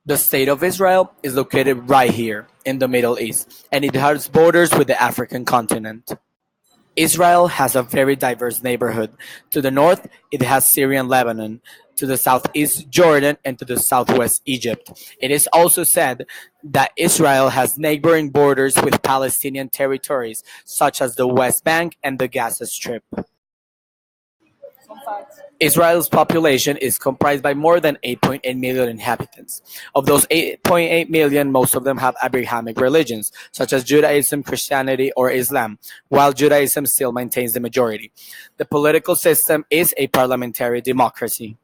The State of Israel is located right here in the Middle East, and it has borders with the African continent. Israel has a very diverse neighborhood. To the north, it has Syria and Lebanon. To the southeast, Jordan, and to the southwest, Egypt. It is also said that Israel has neighboring borders with Palestinian territories, such as the West Bank and the Gaza Strip. Israel's population is comprised by more than 8.8 million inhabitants. Of those 8.8 million, most of them have Abrahamic religions, such as Judaism, Christianity, or Islam, while Judaism still maintains the majority. The political system is a parliamentary democracy.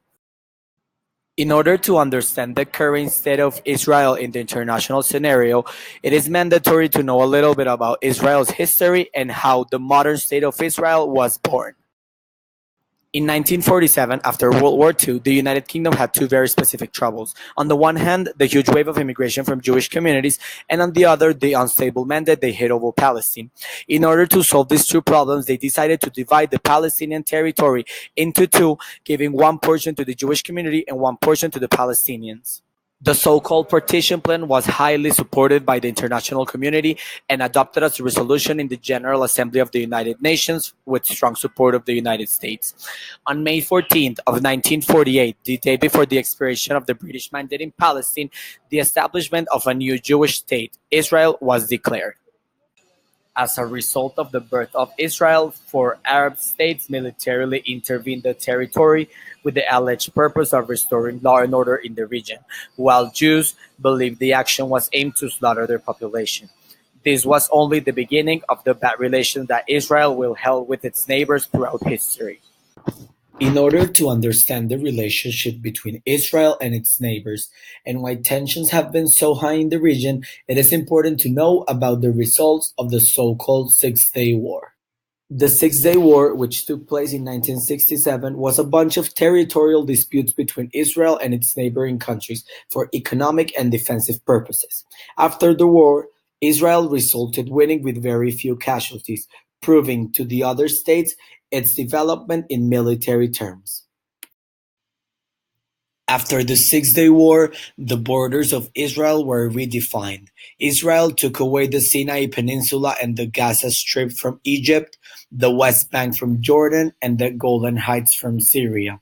In order to understand the current state of Israel in the international scenario, it is mandatory to know a little bit about Israel's history and how the modern state of Israel was born. In 1947, after World War II, the United Kingdom had two very specific troubles. On the one hand, the huge wave of immigration from Jewish communities, and on the other, the unstable mandate they hit over Palestine. In order to solve these two problems, they decided to divide the Palestinian territory into two, giving one portion to the Jewish community and one portion to the Palestinians. The so-called partition plan was highly supported by the international community and adopted as a resolution in the General Assembly of the United Nations with strong support of the United States. On May 14th of 1948, the day before the expiration of the British mandate in Palestine, the establishment of a new Jewish state, Israel, was declared. As a result of the birth of Israel, four Arab states militarily intervened the territory with the alleged purpose of restoring law and order in the region, while Jews believed the action was aimed to slaughter their population. This was only the beginning of the bad relations that Israel will hold with its neighbors throughout history. In order to understand the relationship between Israel and its neighbors and why tensions have been so high in the region, it is important to know about the results of the so-called Six-Day War. The Six-Day War, which took place in 1967, was a bunch of territorial disputes between Israel and its neighboring countries for economic and defensive purposes. After the war, Israel resulted winning with very few casualties, proving to the other states its development in military terms. After the Six-Day War, the borders of Israel were redefined. Israel took away the Sinai Peninsula and the Gaza Strip from Egypt, the West Bank from Jordan, and the Golan Heights from Syria.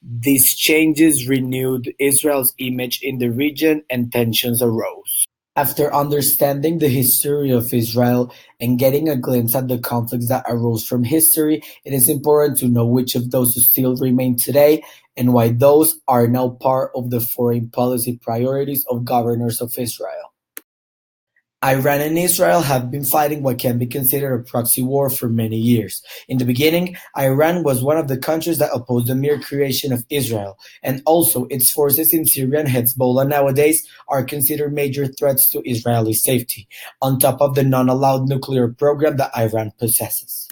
These changes renewed Israel's image in the region and tensions arose. After understanding the history of Israel and getting a glimpse at the conflicts that arose from history, it is important to know which of those still remain today and why those are now part of the foreign policy priorities of governors of Israel. Iran and Israel have been fighting what can be considered a proxy war for many years. In the beginning, Iran was one of the countries that opposed the mere creation of Israel, and also its forces in Syria and Hezbollah nowadays are considered major threats to Israeli safety, on top of the non-allowed nuclear program that Iran possesses.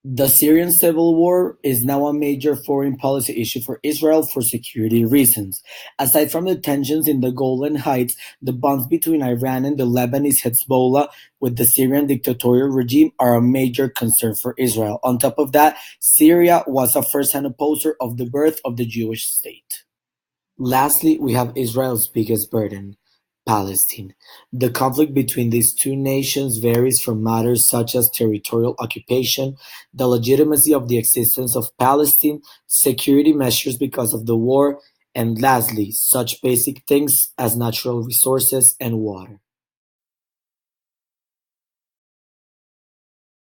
The Syrian civil war is now a major foreign policy issue for Israel for security reasons. Aside from the tensions in the Golan Heights, the bonds between Iran and the Lebanese Hezbollah with the Syrian dictatorial regime are a major concern for Israel. On top of that, Syria was a first-hand opposer of the birth of the Jewish state. Lastly, we have Israel's biggest burden, Palestine. The conflict between these two nations varies from matters such as territorial occupation, the legitimacy of the existence of Palestine, security measures because of the war, and lastly, such basic things as natural resources and water.